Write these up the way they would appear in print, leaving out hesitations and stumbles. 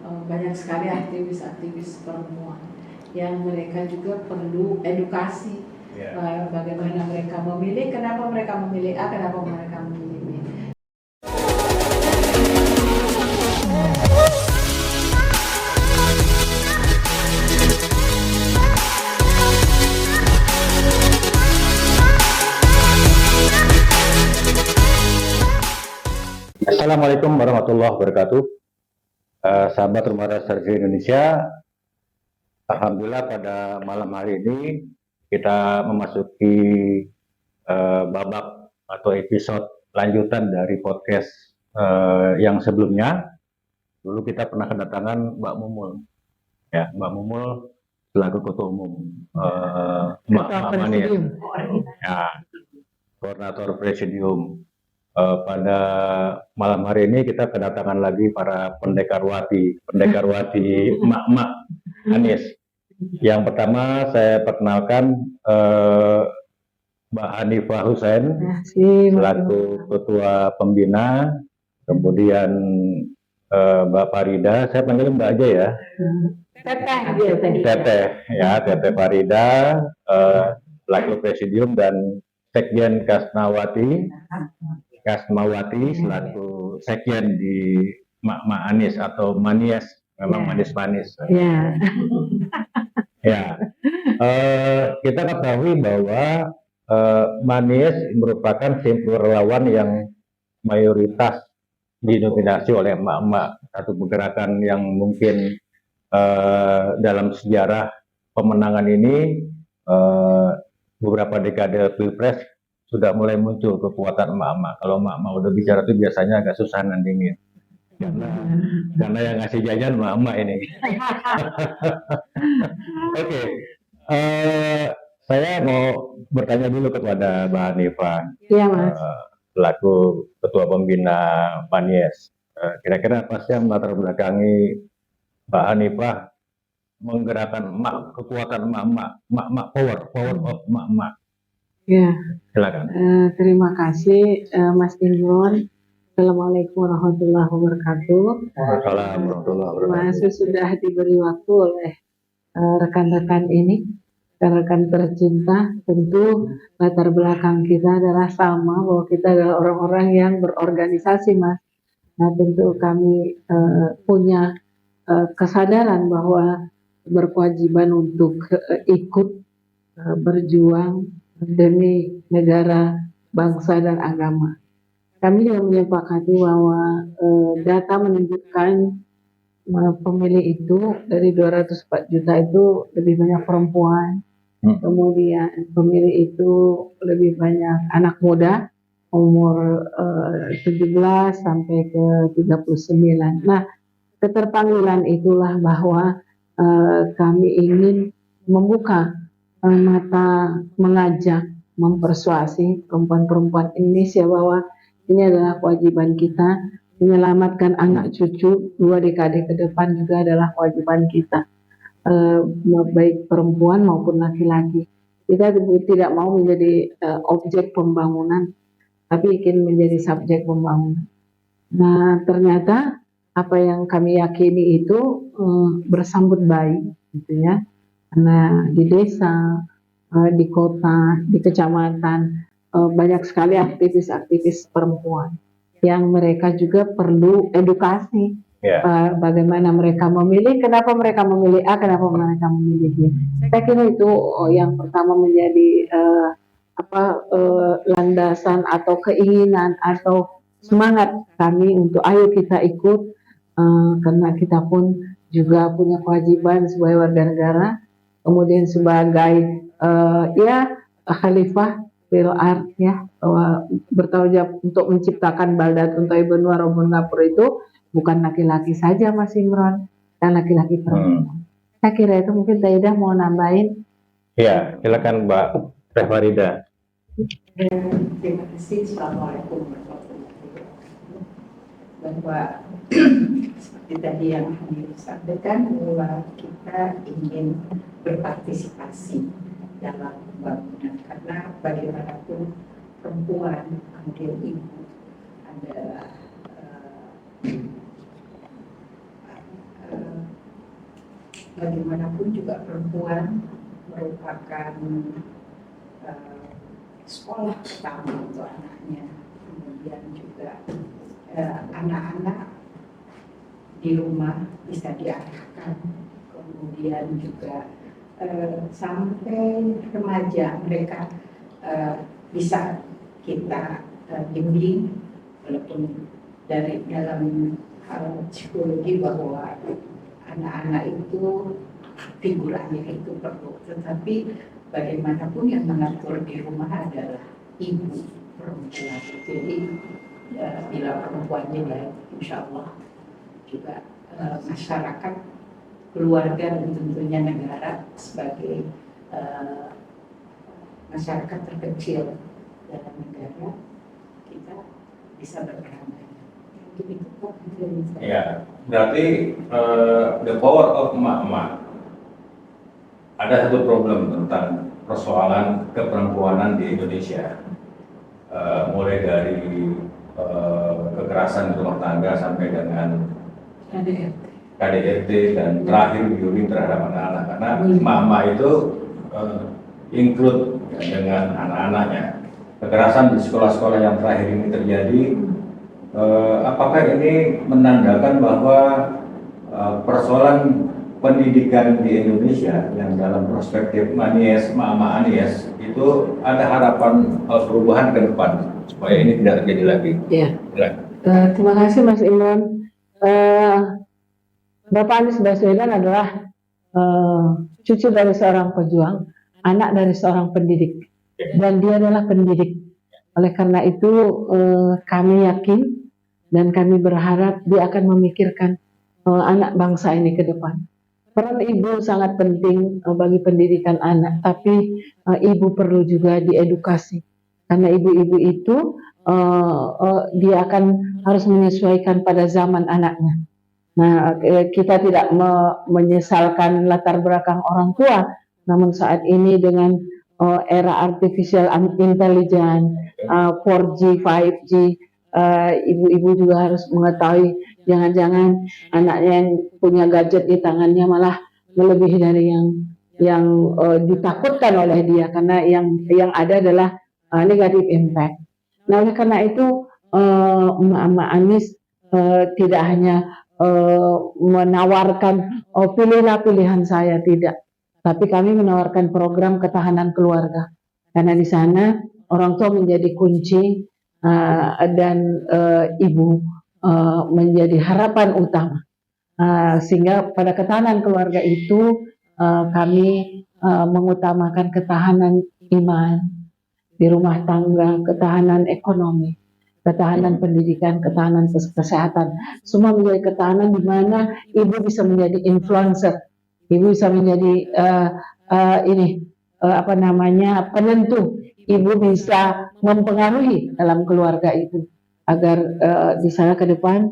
banyak sekali aktivis-aktivis perempuan yang mereka juga perlu edukasi. Bagaimana mereka memilih, kenapa mereka memilih A, kenapa mereka memilih B. Assalamualaikum warahmatullahi wabarakatuh. Sahabat Rumah Reservi Indonesia, alhamdulillah pada malam hari ini kita memasuki babak atau episode lanjutan dari podcast yang sebelumnya. Dulu kita pernah kedatangan Mbak Mumul, ya Mbak Mumul selaku Ketua Umum Mbak Manis, ya, Koordinator Presidium. Pada malam hari ini kita kedatangan lagi para pendekarwati emak-emak Anies. Yang pertama saya perkenalkan Mbak Hanifah Hussein selaku Ketua Pembina, kemudian Mbak Farida, saya panggil Mbak aja ya. Teteh Farida selaku Presidium, dan Sekjen Kasmawati selaku Sekjen di Mak Anies atau Manies, memang manis-manis. Ya. Kita ketahui bahwa Manies merupakan simpul relawan yang mayoritas didominasi oleh emak-emak, satu pergerakan yang mungkin dalam sejarah pemenangan ini beberapa dekade Pilpres sudah mulai muncul kekuatan emak-emak. Kalau emak-emak udah bicara itu biasanya agak susah nandingin. Karena yang ngasih jajan emak-emak ini. Oke. Saya mau bertanya dulu kepada Mbak Hanifah. Iya, Mas. Selaku Ketua Pembina Manies. Kira-kira apa sih yang latar belakangi Mbak Hanifah menggerakkan kekuatan emak-emak, power of emak-emak? Ya, silakan. Terima kasih Mas Imron. Assalamualaikum warahmatullahi wabarakatuh. Waalaikumsalam warahmatullahi wabarakatuh. Mas sudah diberi waktu oleh rekan-rekan ini, rekan tercinta. Tentu latar belakang kita adalah sama, bahwa kita adalah orang-orang yang berorganisasi, Mas. Nah, tentu kami punya kesadaran bahwa berkewajiban untuk ikut berjuang demi negara, bangsa, dan agama. Kami juga menyepakati bahwa data menunjukkan pemilih itu dari 204 juta itu lebih banyak perempuan, kemudian pemilih itu lebih banyak anak muda umur 17 sampai ke 39. Nah, keterpanggilan itulah bahwa kami ingin membuka mata, mengajak, mempersuasi perempuan-perempuan Indonesia bahwa ini adalah kewajiban kita. Menyelamatkan anak cucu 2 dekade ke depan juga adalah kewajiban kita, baik perempuan maupun laki-laki. Kita tidak mau menjadi objek pembangunan, tapi ingin menjadi subjek pembangunan. Nah, ternyata apa yang kami yakini itu bersambut baik, gitu ya. Karena di desa, di kota, di kecamatan banyak sekali aktivis-aktivis perempuan yang mereka juga perlu edukasi. Bagaimana mereka memilih, kenapa mereka memilih A, kenapa mereka memilih B. Saya kira itu yang pertama menjadi landasan atau keinginan atau semangat kami untuk ayo kita ikut, karena kita pun juga punya kewajiban sebagai warga negara, kemudian sebagai khalifah fil ard, ya, bertanggung jawab untuk menciptakan baldatun thayyibun wa rabbun ghafur itu bukan laki-laki saja, Mas Imron, dan laki-laki perempuan. Saya kira itu. Mungkin Taidah mau nambahin. Ya, silakan Mbak Teh Farida. Terima kasih. Assalamualaikum warahmatullahi wabarakatuh. Bahwa seperti tadi yang kami sampaikan, bahwa kita ingin berpartisipasi dalam pembangunan, karena bagaimanapun perempuan, kemudian ibu adalah bagaimanapun juga perempuan merupakan sekolah pertama untuk anaknya. Kemudian juga anak-anak di rumah bisa diarahkan, kemudian juga sampai remaja mereka bisa kita bimbing, walaupun dari dalam hal psikologi bahwa anak-anak itu figurannya itu perlu, tetapi bagaimanapun yang mengatur di rumah adalah ibu perempuan. Jadi bila perempuannya baik, insya Allah juga masyarakat, keluarga, dan tentunya negara sebagai masyarakat terkecil dalam negara kita bisa berperan banyak. Ya, berarti the power of emak-emak. Ada satu problem tentang persoalan keperempuanan di Indonesia, mulai dari kekerasan di rumah tangga sampai dengan KDRT dan terakhir bullying terhadap anak-anak, karena mama itu include dengan anak-anaknya. Kekerasan di sekolah-sekolah yang terakhir ini terjadi, apakah ini menandakan bahwa persoalan pendidikan di Indonesia yang dalam perspektif Mama Anies itu ada harapan perubahan ke depan supaya ini tidak terjadi lagi? Ya. Terima kasih Mas Imran. Bapak Anies Baswedan adalah cucu dari seorang pejuang, anak dari seorang pendidik, dan dia adalah pendidik. Oleh karena itu kami yakin dan kami berharap dia akan memikirkan anak bangsa ini ke depan. Peran ibu sangat penting bagi pendidikan anak, tapi ibu perlu juga diedukasi, karena ibu-ibu itu dia akan harus menyesuaikan pada zaman anaknya. Nah, kita tidak menyesalkan latar belakang orang tua, namun saat ini dengan era artificial intelligence, 4G, 5G, ibu-ibu juga harus mengetahui jangan-jangan anaknya yang punya gadget di tangannya malah melebihi dari yang ditakutkan oleh dia, karena yang ada adalah negative impact. Nah, oleh karena itu Mbak Anies tidak hanya menawarkan pilihlah pilihan saya, tidak, tapi kami menawarkan program ketahanan keluarga, karena di sana orang tua menjadi kunci dan ibu menjadi harapan utama, sehingga pada ketahanan keluarga itu kami mengutamakan ketahanan iman di rumah tangga, ketahanan ekonomi, ketahanan pendidikan, ketahanan kesehatan, semua menjadi ketahanan di mana ibu bisa menjadi influencer, ibu bisa menjadi penentu, ibu bisa mempengaruhi dalam keluarga itu, agar di sana ke depan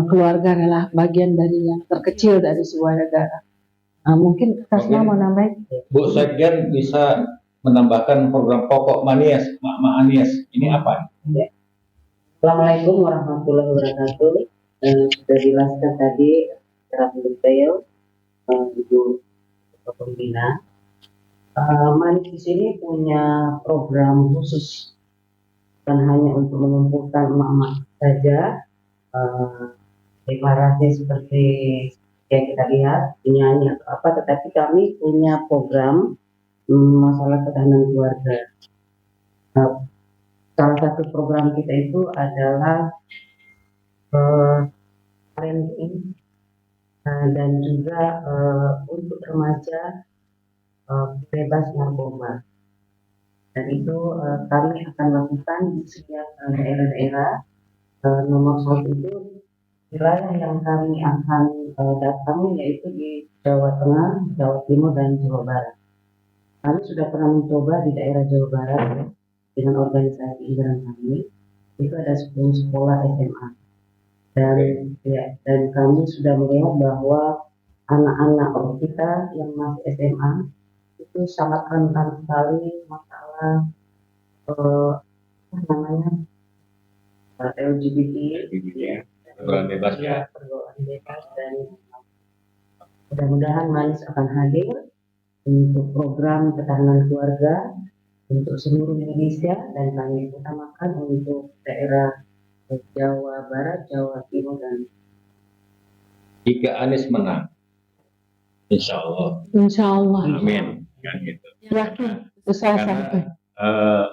keluarga adalah bagian dari yang terkecil dari sebuah negara. Mungkin Tasma mau nambahin? Bu Sekjen bisa menambahkan program pokok Mama Anies ini apa? Ya. Assalamualaikum warahmatullahi wabarakatuh. Sudah dijelaskan tadi secara detail Ibu Pembina. Manis di sini punya program khusus, bukan hanya untuk mengumpulkan emak-emak saja, deklarasi seperti yang kita lihat, penyanyi atau apa, tetapi kami punya program masalah ketahanan keluarga. Salah satu program kita itu adalah parenting dan juga untuk remaja bebas narkoba. Dan itu kami akan lakukan di setiap daerah-daerah. Nomor satu itu wilayah yang kami akan datangi yaitu di Jawa Tengah, Jawa Timur, dan Jawa Barat. Kami sudah pernah mencoba di daerah Jawa Barat ya, dengan organisasi Indra kami, itu ada 10 sekolah SMA. Dan kami sudah melihat bahwa anak-anak kita yang masih SMA itu sangat rentan sekali masalah LGBT, Pergaulan bebas ya. Pergaulan bebas, dan mudah-mudahan Manis akan hadir untuk program ketahanan keluarga untuk seluruh Indonesia, dan kami utamakan untuk daerah Jawa Barat, Jawa Timur, dan Jika Anies menang, insya Allah, Insya Allah. amin. Kan gitu. Yakin, usaha sampai. Karena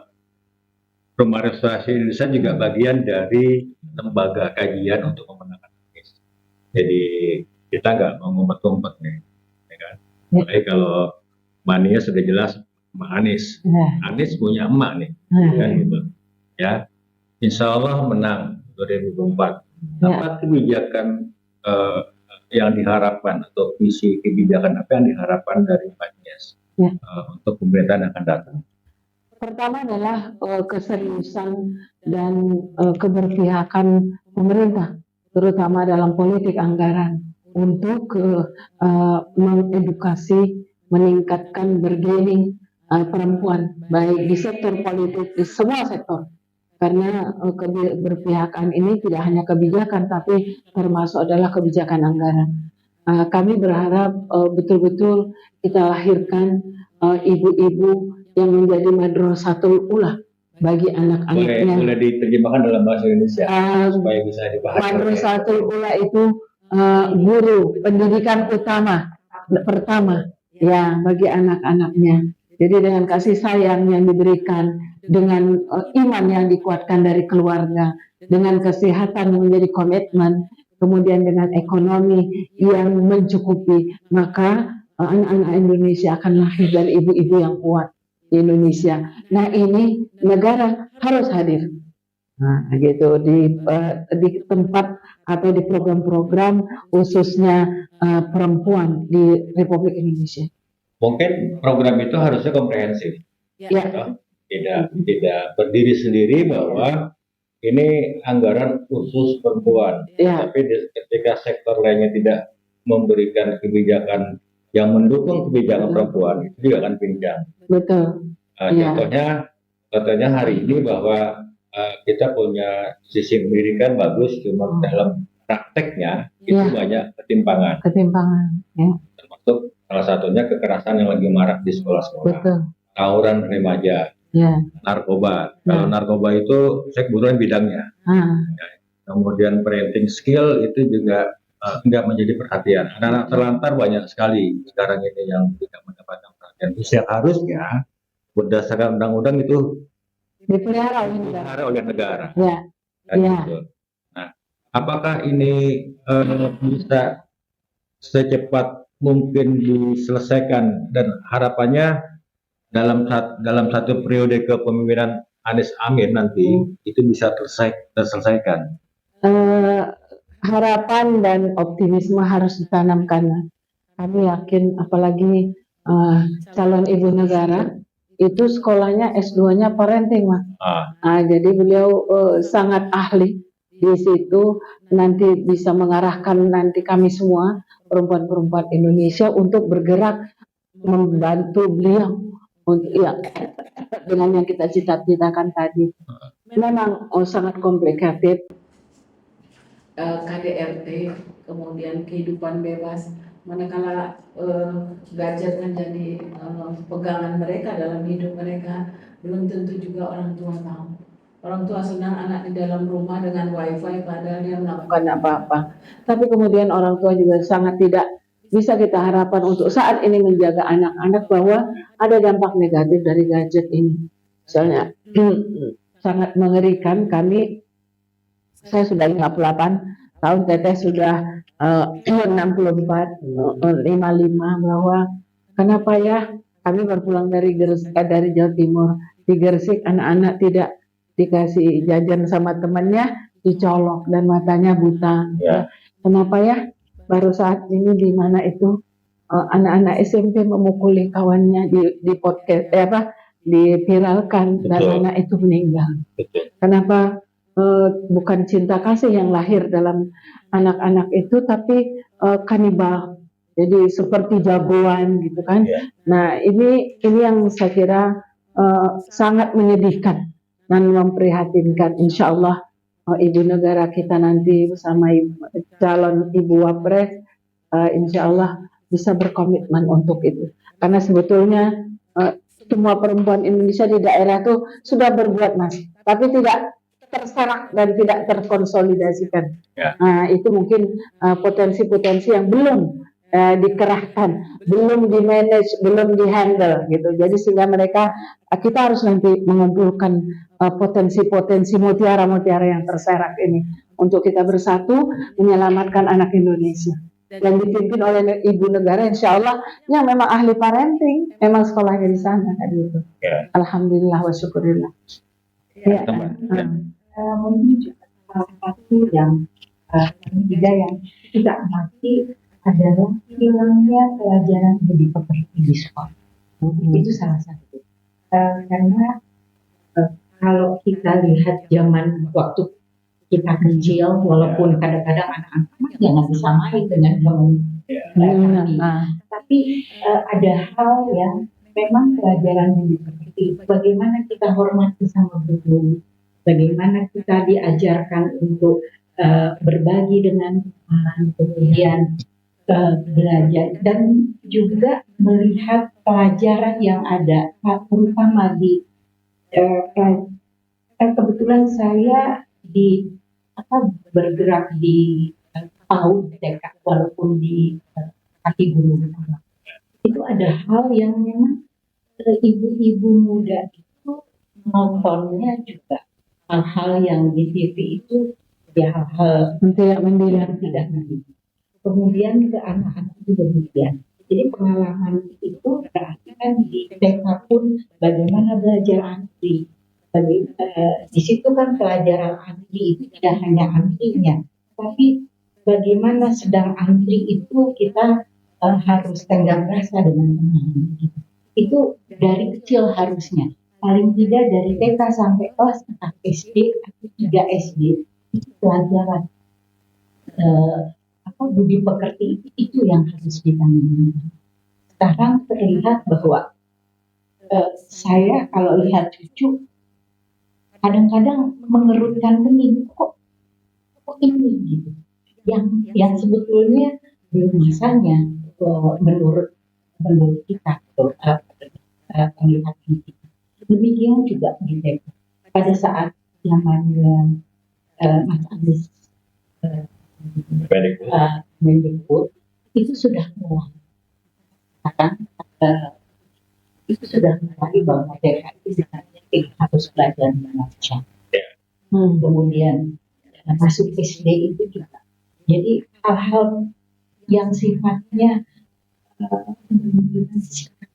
Rumah Restorasi Indonesia juga bagian dari lembaga kajian untuk memenangkan Anies. Jadi kita nggak mau ngumpet-ngumpet nih, ya kan? Makanya kalau Mania sudah jelas sama Anies. Anies punya emak nih, kan gitu. Ya, insya Allah menang 2024. Apa kebijakan yang diharapkan atau visi kebijakan apa yang diharapkan dari Pak Anies untuk pemerintahan yang akan datang? Pertama adalah keseriusan dan keberpihakan pemerintah, terutama dalam politik anggaran, untuk mengedukasi, meningkatkan bargaining perempuan, baik di sektor politik, di semua sektor. Karena keberpihakan ini tidak hanya kebijakan, tapi termasuk adalah kebijakan anggaran. Kami berharap betul-betul kita lahirkan ibu-ibu yang menjadi madrasatul ula bagi anak-anaknya. Boleh diterjemahkan dalam bahasa Indonesia supaya bisa dipahami. Madrasatul ula itu guru pendidikan utama pertama ya bagi anak-anaknya. Jadi dengan kasih sayang yang diberikan, dengan iman yang dikuatkan dari keluarga, dengan kesehatan yang menjadi komitmen, kemudian dengan ekonomi yang mencukupi, maka anak-anak Indonesia akan lahir dari ibu-ibu yang kuat di Indonesia. Nah, ini negara harus hadir. Nah, gitu di tempat atau di program-program khususnya perempuan di Republik Indonesia. Mungkin program itu harusnya komprehensif. Ya. Tidak berdiri sendiri bahwa ini anggaran khusus perempuan. Tapi ketika sektor lainnya tidak memberikan kebijakan yang mendukung kebijakan perempuan, itu juga akan pincang. Betul. Contohnya hari ini bahwa kita punya sisi pendidikan bagus, cuma dalam prakteknya itu banyak ketimpangan. Ya. Termasuk salah satunya kekerasan yang lagi marak di sekolah-sekolah, tawuran remaja, narkoba. Kalau narkoba itu saya kebetulan bidangnya. Kemudian parenting skill itu juga tidak menjadi perhatian. Anak-anak terlantar banyak sekali sekarang ini yang tidak mendapatkan perhatian. Seharusnya berdasarkan undang-undang itu dipelihara oleh negara. Gitu. Nah, apakah ini bisa secepat mungkin diselesaikan, dan harapannya dalam satu periode kepemimpinan Anies Amin nanti itu bisa terselesaikan? Harapan dan optimisme harus ditanamkan. Kami yakin, apalagi calon ibu negara itu sekolahnya S2-nya parenting, Mas. Jadi beliau sangat ahli di situ, nanti bisa mengarahkan nanti kami semua perempuan-perempuan Indonesia untuk bergerak membantu beliau untuk dengan yang kita cita-citakan tadi. Memang sangat komplikated. KDRT, kemudian kehidupan bebas, manakala gadget menjadi pegangan mereka dalam hidup mereka, belum tentu juga orang tua tahu. Orang tua senang anak di dalam rumah dengan wifi padahal dia melakukan apa-apa. Tapi kemudian orang tua juga sangat tidak bisa kita harapkan untuk saat ini menjaga anak-anak bahwa ada dampak negatif dari gadget ini. Misalnya sangat mengerikan. Saya sudah 58 tahun, Teteh sudah 64, 55, bahwa kenapa ya kami berpulang dari Jawa Timur, di Gresik anak-anak tidak dikasih jajan sama temannya, dicolok dan matanya buta. Kenapa ya baru saat ini di mana itu anak-anak SMP memukuli kawannya di podcast diviralkan dan anak itu meninggal. Kenapa bukan cinta kasih yang lahir dalam anak-anak itu, tapi kanibal, jadi seperti jagoan gitu kan. Nah ini yang saya kira sangat menyedihkan dan memprihatinkan. Insya Allah ibu negara kita nanti bersama calon ibu wapres insya Allah bisa berkomitmen untuk itu. Karena sebetulnya semua perempuan Indonesia di daerah tuh sudah berbuat, Mas, tapi tidak terserak dan tidak terkonsolidasikan. Ya. Nah, itu mungkin potensi-potensi yang belum dikerahkan, belum di manage, belum di handle gitu. Jadi sehingga mereka kita harus nanti mengumpulkan potensi-potensi mutiara-mutiara yang terserak ini untuk kita bersatu menyelamatkan anak Indonesia. Dan dipimpin oleh ibu negara, insya Allah yang memang ahli parenting, memang sekolahnya di sana tadi itu. Ya. Alhamdulillah wa syukurillah. Ya. Mungkin juga salah satu yang ketiga yang tidak mati adalah hilangnya pelajaran budi pekerti di sekolah. Itu salah satu. Karena kalau kita lihat zaman waktu kita kecil, walaupun kadang-kadang anak-anak jangan disamain dengan teman, tapi ada hal yang memang pelajaran budi pekerti. Bagaimana kita hormati sama guru, bagaimana kita diajarkan untuk berbagi dengan teman, kemudian belajar dan juga melihat pelajaran yang ada, terutama di kebetulan saya bergerak di PAUD TK walaupun di kaki gunung itu ada hal yang memang ibu-ibu muda itu nontonnya juga hal-hal yang di TV itu ya hal-hal tidak mendidik. Kemudian ke anak-anak juga demikian. Jadi pengalaman itu berarti kan di TK pun bagaimana belajar antri. Di situ kan pelajaran antri itu tidak hanya antrinya, tapi bagaimana sedang antri itu kita harus tenggang rasa dengan teman. Itu dari kecil harusnya. Paling tidak dari TK sampai kelas 4 SD atau 3 SD itu pelajaran budi pekerti itu yang harus ditanamkan. Sekarang terlihat bahwa saya kalau lihat cucu kadang-kadang mengerutkan kening, kok ini gitu. Yang sebetulnya belum masanya menurut kita penglihatan kita. Demikian juga di TK. Pada saat zamannya Mas Anies Mendikbud itu sudah mulai itu sudah mulai bahwa TK itu harus belajar membaca. Kemudian masuk SD itu juga. Jadi hal-hal yang sifatnya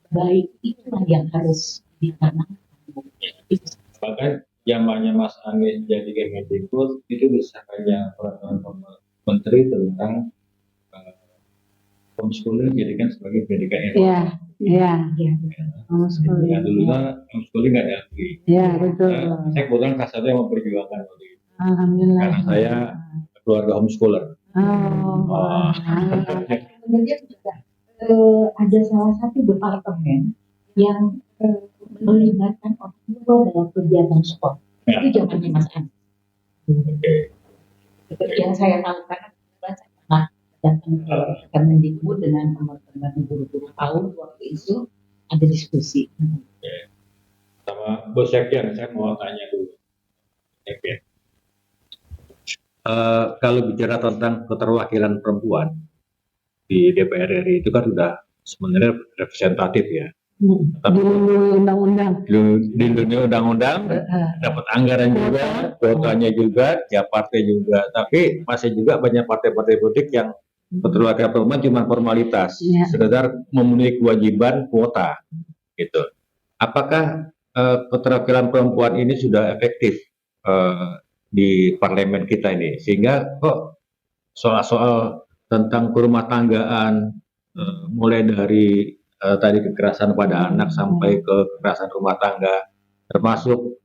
baik itulah yang harus ditanamkan. Bahkan zamannya Mas Anies jadi Kemendikbud itu disahkannya peraturan menteri tentang homeschooling dijadikan sebagai pendidikan Iya. Homeschooling. Dulunya homeschooling nggak diakui. Iya, betul. Saya kebetulan salah satu yang memperjuangkan waktu itu. Alhamdulillah. Karena saya keluarga homeschooler. Kemudian juga ada salah satu departemen yang melibatkan orang tua dalam kegiatan sekolah. Itu zamannya Mas Anies. Yang saya tahu karena saya pernah datang ke Kemendikbud dengan teman-teman guru-guru tahun waktu itu ada diskusi. Sama Bu Sekjen, saya mau tanya dulu. Sekjen. Kalau bicara tentang keterwakilan perempuan di DPR RI itu kan sudah sebenarnya representatif ya. Dilindungi undang-undang. Dilindungi undang-undang, dapat anggaran juga, kuotanya juga, tiap partai juga. Tapi masih juga banyak partai-partai politik yang keterwakilan perempuan cuma formalitas, sekedar memenuhi kewajiban kuota, gitu. Apakah keterwakilan perempuan ini sudah efektif di parlemen kita ini, sehingga kok soal-soal tentang kerumah tanggaan mulai dari tadi kekerasan pada anak sampai ke kekerasan rumah tangga, termasuk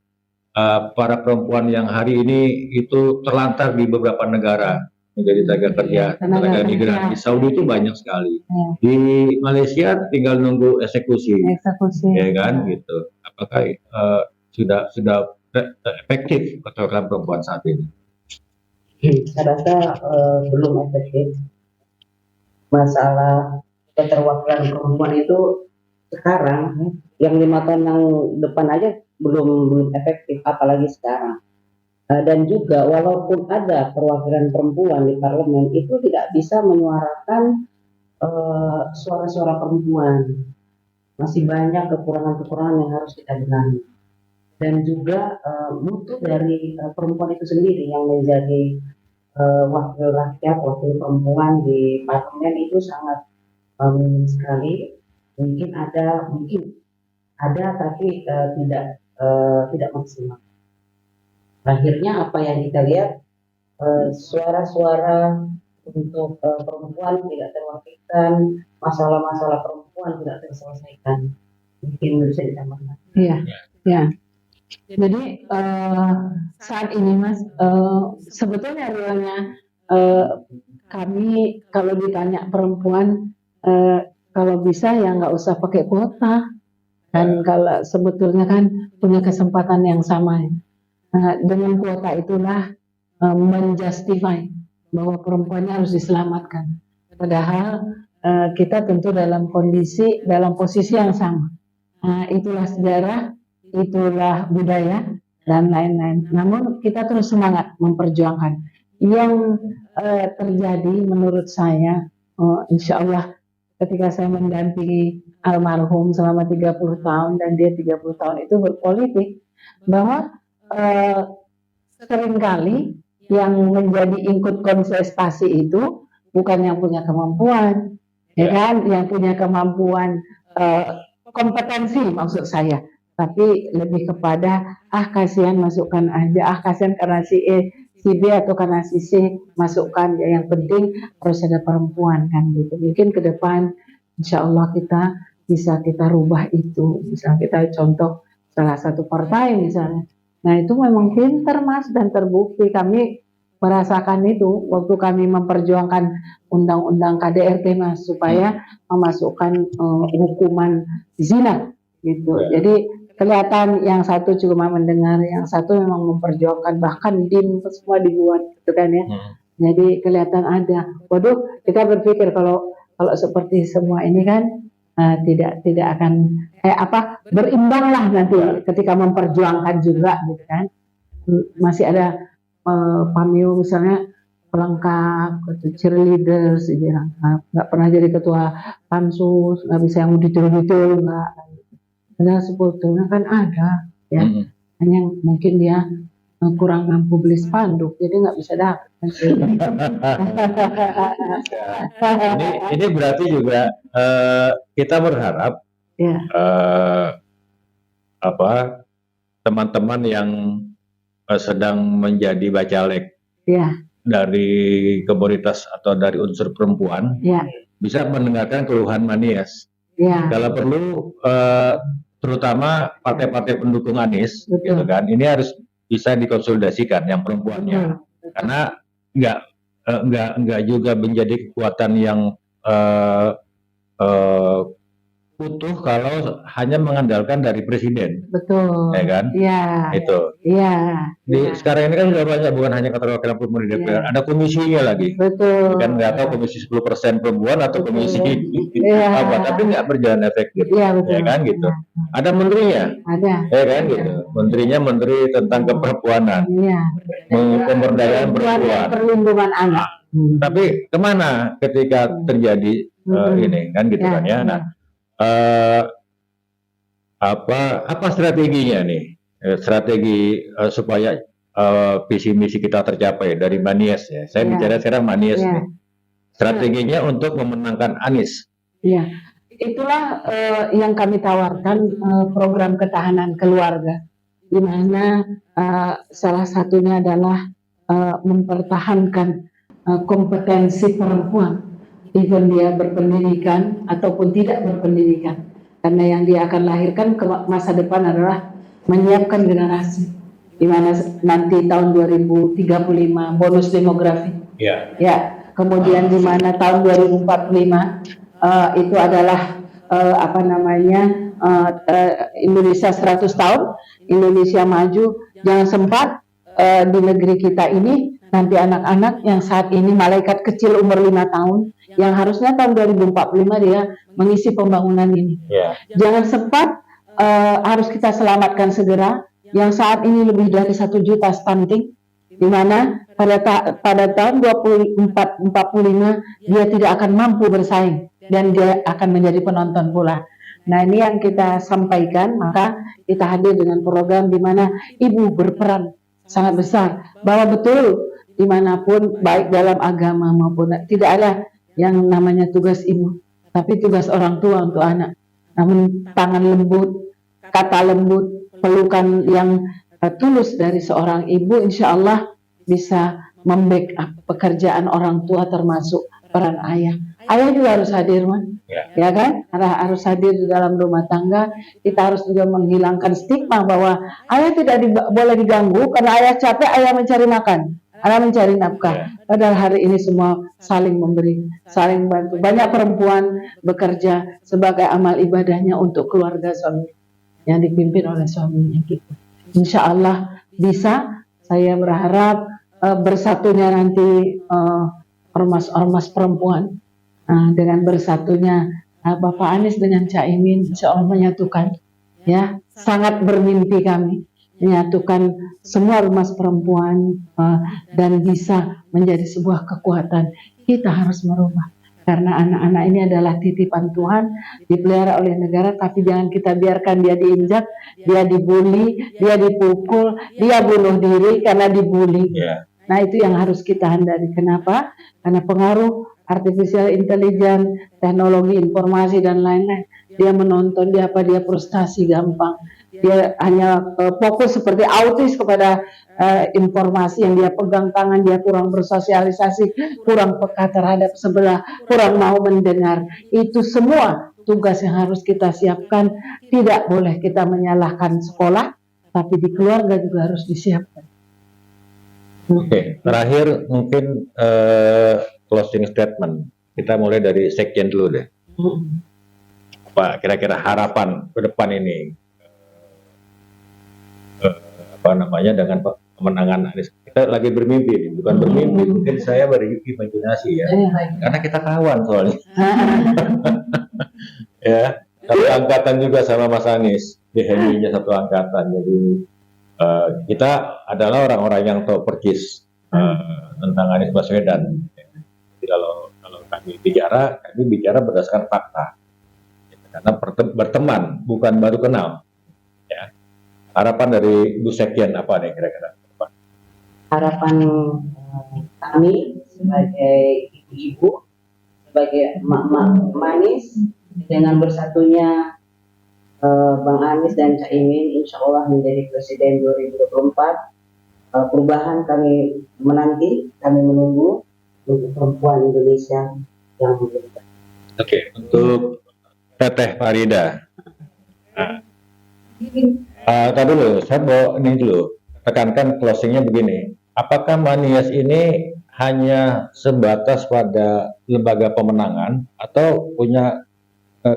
para perempuan yang hari ini itu terlantar di beberapa negara menjadi tenaga kerja, tenaga migran. Di Saudi itu banyak sekali. Di Malaysia tinggal nunggu eksekusi, ya kan, gitu. Apakah sudah efektif keterwakilan perempuan saat ini? Saya rasa belum efektif. Masalah keterwakilan perempuan itu sekarang yang 5 tahun yang depan aja belum efektif, apalagi sekarang. Dan juga walaupun ada perwakilan perempuan di parlemen itu tidak bisa menyuarakan suara-suara perempuan. Masih banyak kekurangan-kekurangan yang harus kita benahi. Dan juga mutu dari perempuan itu sendiri yang menjadi wakil rakyat, wakil perempuan di parlemen itu sangat minim sekali. Mungkin ada tapi tidak maksimal. Akhirnya apa yang kita lihat, suara-suara untuk perempuan tidak terwakilkan, masalah-masalah perempuan tidak terselesaikan. Mungkin bisa ditambahkan. Iya, ya. Jadi saat ini Mas, sebetulnya realnya kami kalau ditanya perempuan, kalau bisa ya nggak usah pakai kuota. Dan kalau sebetulnya kan punya kesempatan yang sama. Dengan kuota itulah menjustify bahwa perempuannya harus diselamatkan. Padahal kita tentu dalam posisi yang sama. Itulah sejarah, itulah budaya dan lain-lain. Namun kita terus semangat memperjuangkan. Yang terjadi menurut saya, insya Allah ketika saya mendampingi almarhum selama 30 tahun dan dia 30 tahun itu berpolitik, bahwa seringkali yang menjadi ikut kontestasi itu bukan yang punya kemampuan, ya kan, yang punya kemampuan kompetensi maksud saya, tapi lebih kepada kasihan masukkan aja, kasihan karena si E, si B atau karena si C masukkan, ya yang penting harus ada perempuan kan gitu. Mungkin ke depan insya Allah kita rubah itu, misalnya kita contoh salah satu partai misalnya. Nah itu memang pinter Mas dan terbukti, kami merasakan itu waktu kami memperjuangkan undang-undang KDRT Mas, supaya memasukkan hukuman zina gitu. Jadi kelihatan yang satu cuma mendengar, yang satu memang memperjuangkan, bahkan DIM semua dibuat gitu kan ya. Jadi kelihatan ada. Waduh, kita berpikir kalau seperti semua ini kan tidak akan berimbang lah nanti ketika memperjuangkan juga gitu kan. Masih ada pamio misalnya pelengkap, cheerleaders, nggak pernah jadi ketua pansus, nggak bisa yang detail-detail, nggak. Padahal sebetulnya kan ada, ya. Hanya mungkin dia kurang mampu beli spanduk, jadi nggak bisa dapat. Ini berarti juga kita berharap Ya. Teman-teman yang sedang menjadi bacalek Ya. dari komunitas atau dari unsur perempuan, Ya. bisa mendengarkan keluhan Manies. Ya. Kalau perlu, terutama partai-partai pendukung Anies, Betul. gitu kan, ini harus bisa dikonsolidasikan yang perempuannya, karena nggak juga menjadi kekuatan yang utuh kalau hanya mengandalkan dari presiden. Betul. Ya kan? Iya. Itu. Iya. Sekarang ini kan sudah banyak, bukan hanya keterwakilan perempuan di DPR, ada komisinya lagi. Betul. Kan nggak tahu komisi 10% perempuan atau komisi apa, tapi nggak berjalan efektif. Iya, betul. Ya kan gitu. Ada menterinya. Ada. Ya kan gitu. Menterinya menteri tentang keperempuanan. Iya. Pemberdayaan perempuan. Perlindungan anak. Tapi kemana ketika terjadi ini kan gitu kan ya. Nah, apa strateginya nih? Strategi supaya visi misi kita tercapai dari Manies ya. Saya bicara sekarang Manies nih. Strateginya untuk memenangkan Anies. Iya. Itulah yang kami tawarkan, program ketahanan keluarga, di mana salah satunya adalah mempertahankan kompetensi perempuan, even dia berpendidikan ataupun tidak berpendidikan, karena yang dia akan lahirkan ke masa depan adalah menyiapkan generasi, di mana nanti tahun 2035 bonus demografi. Ya, kemudian di mana tahun 2045 itu adalah Indonesia 100 tahun, Indonesia maju. Jangan sempat di negeri kita ini nanti anak-anak yang saat ini malaikat kecil umur 5 tahun, yang harusnya tahun 2045 dia mengisi pembangunan ini. Ya. Jangan sempat harus kita selamatkan segera. Yang saat ini lebih dari 1 juta stunting, di mana pada tahun 2045 dia tidak akan mampu bersaing dan dia akan menjadi penonton pula. Nah, ini yang kita sampaikan, maka kita hadir dengan program di mana ibu berperan sangat besar, bahwa betul dimanapun baik dalam agama maupun tidak ada yang namanya tugas ibu, tapi tugas orang tua untuk anak. Namun tangan lembut, kata lembut, pelukan yang tulus dari seorang ibu, insya Allah bisa membackup pekerjaan orang tua termasuk peran ayah. Ayah juga harus hadir, ya kan? Harus hadir di dalam rumah tangga. Kita harus juga menghilangkan stigma bahwa ayah tidak boleh diganggu karena ayah capek, ayah mencari makan, ayah mencari nafkah. Padahal hari ini semua saling memberi, saling bantu. Banyak perempuan bekerja sebagai amal ibadahnya untuk keluarga suami yang dipimpin oleh suaminya gitu. Insya Allah bisa. Saya berharap bersatunya nanti ormas-ormas perempuan dengan bersatunya Bapak Anies dengan Caimin, insya Allah menyatukan. Ya, sangat bermimpi kami menyatukan semua ormas perempuan dan bisa menjadi sebuah kekuatan. Kita harus merubah. Karena anak-anak ini adalah titipan Tuhan, dipelihara oleh negara, tapi jangan kita biarkan dia diinjak, dia dibully, dia dipukul, dia bunuh diri karena dibully. Nah, itu yang harus kita hindari. Kenapa? Karena pengaruh artificial intelligence, teknologi informasi dan lain-lain. Dia menonton, dia frustasi gampang. Dia hanya fokus seperti autis kepada informasi yang dia pegang tangan, dia kurang bersosialisasi, kurang peka terhadap sebelah, kurang mau mendengar. Itu semua tugas yang harus kita siapkan. Tidak boleh kita menyalahkan sekolah, tapi di keluarga juga harus disiapkan. Oke, terakhir mungkin closing statement. Kita mulai dari Sekjen dulu deh. Pak, kira-kira harapan ke depan ini dengan kemenangan Anies. Kita lagi bermimpi nih, bukan bermimpi, mungkin saya berimajinasi ya, karena kita kawan soalnya. Ya, satu angkatan juga sama Mas Anies, di Heminya satu angkatan. Jadi kita adalah orang-orang yang tahu persis tentang Anies Baswedan. Jadi kalau kami bicara berdasarkan fakta, karena berteman bukan baru kenal. Ya. Harapan dari Bu Sekjen apa nih kira-kira? Harapan kami sebagai ibu-ibu, sebagai emak-emak manis, dengan bersatunya Bang Anies dan Caimin, insya Allah menjadi Presiden 2024. Perubahan kami menanti, kami menunggu untuk perempuan Indonesia yang berubah. Oke, untuk Teteh Farida. Tadi dulu, saya mau ini dulu tekankan closingnya begini. Apakah Manias ini hanya sebatas pada lembaga pemenangan atau punya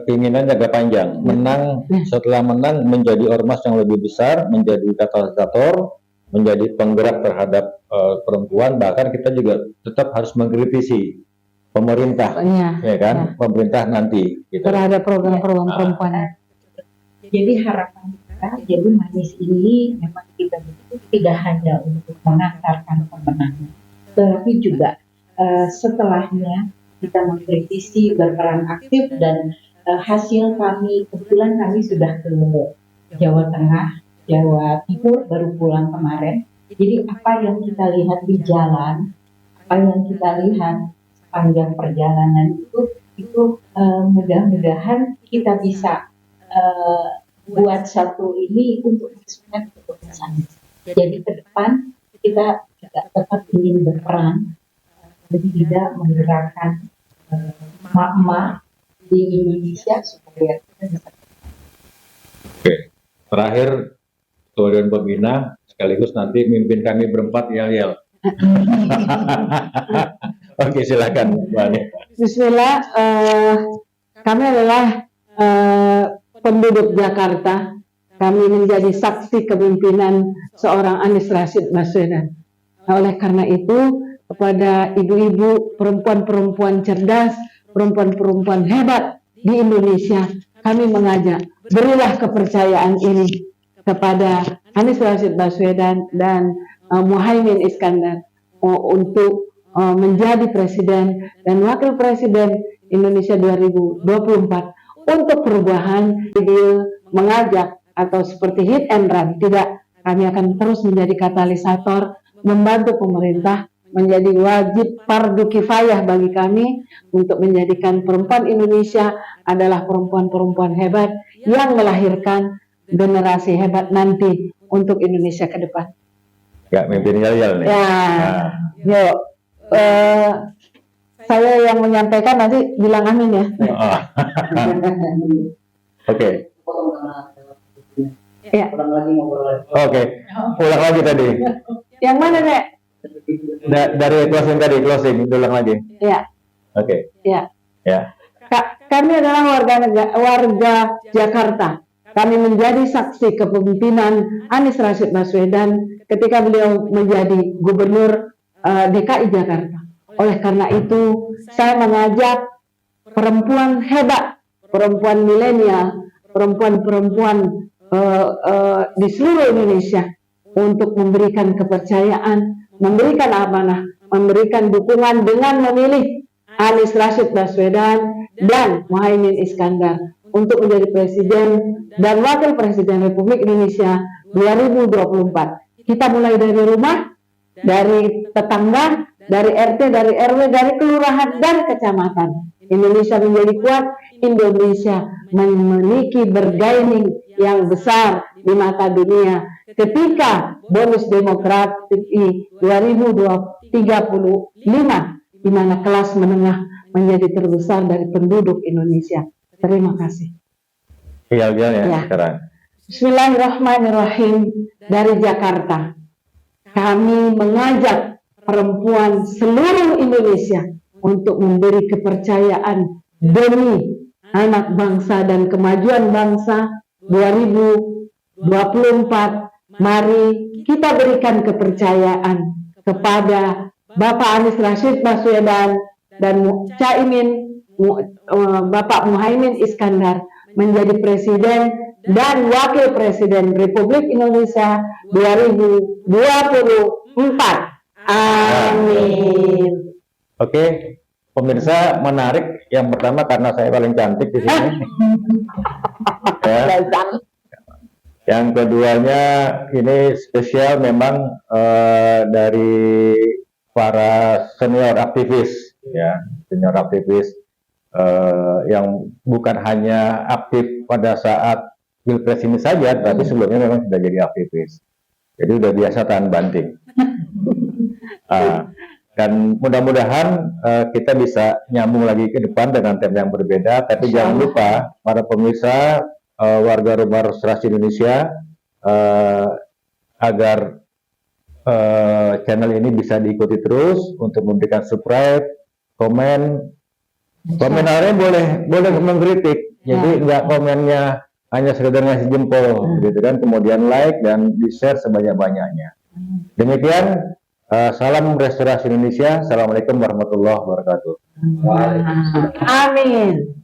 keinginan jangka panjang, menang, setelah menang menjadi ormas yang lebih besar, menjadi katalisator, menjadi penggerak terhadap perempuan, bahkan kita juga tetap harus mengkritisi pemerintah, ya kan, pemerintah nanti gitu. Terhadap program-program perempuan. Jadi harapan kita, jadi Manis ini memang kita tidak hanya untuk mengantarkan kemenangan, tetapi juga setelahnya kita mengkritisi, berperan aktif, dan hasil kami, kebetulan kami sudah ke Jawa Tengah, Jawa Timur, baru pulang kemarin. Jadi apa yang kita lihat di jalan, apa yang kita lihat sepanjang perjalanan itu mudah-mudahan kita bisa buat satu ini untuk menghasilkan keputusan. Jadi ke depan kita juga tetap ingin berperan, lebih tidak menggerakkan emak-emak di Indonesia supaya kita bisa. Oke, terakhir Ketua Dewan Pembina sekaligus nanti mimpin kami berempat yel-yel. Oke, silakan Bu Ani. Bismillah, kami adalah penduduk Jakarta. Kami menjadi saksi kepemimpinan seorang Anies Rashid Baswedan. Nah, oleh karena itu, kepada ibu-ibu, perempuan-perempuan cerdas, perempuan-perempuan hebat di Indonesia, kami mengajak, berilah kepercayaan ini kepada Anies Rashid Baswedan dan Muhaimin Iskandar untuk menjadi presiden dan wakil presiden Indonesia 2024 untuk perubahan. Video mengajak atau seperti hit and run, tidak, kami akan terus menjadi katalisator membantu pemerintah, menjadi wajib fardu kifayah bagi kami untuk menjadikan perempuan Indonesia adalah perempuan-perempuan hebat yang melahirkan generasi hebat nanti untuk Indonesia ke depan. Ya, mimpin yel-yel nih. Ya, yuk. Saya yang menyampaikan nanti bilang amin ya. Oh. Oke. Ya. Oke. Ulang lagi tadi. Yang mana, Nek? Dari closing tadi, closing, ulang lagi. Ya. Oke. Ya. Ya. Kami adalah warga Jakarta. Kami menjadi saksi kepemimpinan Anies Rashid Baswedan ketika beliau menjadi gubernur DKI Jakarta. Oleh karena itu, saya mengajak perempuan hebat, perempuan milenial, perempuan-perempuan di seluruh Indonesia untuk memberikan kepercayaan, memberikan amanah, memberikan dukungan dengan memilih Anies Rashid Baswedan dan Muhaimin Iskandar untuk menjadi presiden dan wakil presiden Republik Indonesia 2024. Kita mulai dari rumah, dari tetangga, dari RT, dari RW, dari kelurahan, dan kecamatan. Indonesia menjadi kuat, Indonesia memiliki bergaining yang besar di mata dunia. Ketika bonus demografi 2035, di mana kelas menengah menjadi terbesar dari penduduk Indonesia. Terima kasih. Iya, ya, sekarang. Bismillahirrahmanirrahim. Dari Jakarta, kami mengajak perempuan seluruh Indonesia untuk memberi kepercayaan demi anak bangsa dan kemajuan bangsa 2024. Mari kita berikan kepercayaan kepada Bapak Anies Rashid Baswedan dan Bapak Muhaimin Iskandar menjadi presiden dan wakil presiden Republik Indonesia 2024. Amin. Oke, pemirsa, menarik. Yang pertama karena saya paling cantik di sini. Ya. Yang keduanya ini spesial memang dari para senior aktivis, ya, senior aktivis yang bukan hanya aktif pada saat Pilpres ini saja, tapi sebelumnya memang sudah jadi aktivis. Jadi udah biasa tahan banting. Dan mudah-mudahan kita bisa nyambung lagi ke depan dengan tema yang berbeda. Tapi jangan lupa para pemirsa, warga Rumah Restorasi Indonesia, agar channel ini bisa diikuti terus untuk memberikan subscribe, komentarnya boleh mengkritik. Jadi nggak komennya hanya sekedar ngasih jempol, gitu kan. Kemudian like dan di share sebanyak-banyaknya. Demikian. Salam Restorasi Indonesia. Assalamualaikum warahmatullahi wabarakatuh. Amin.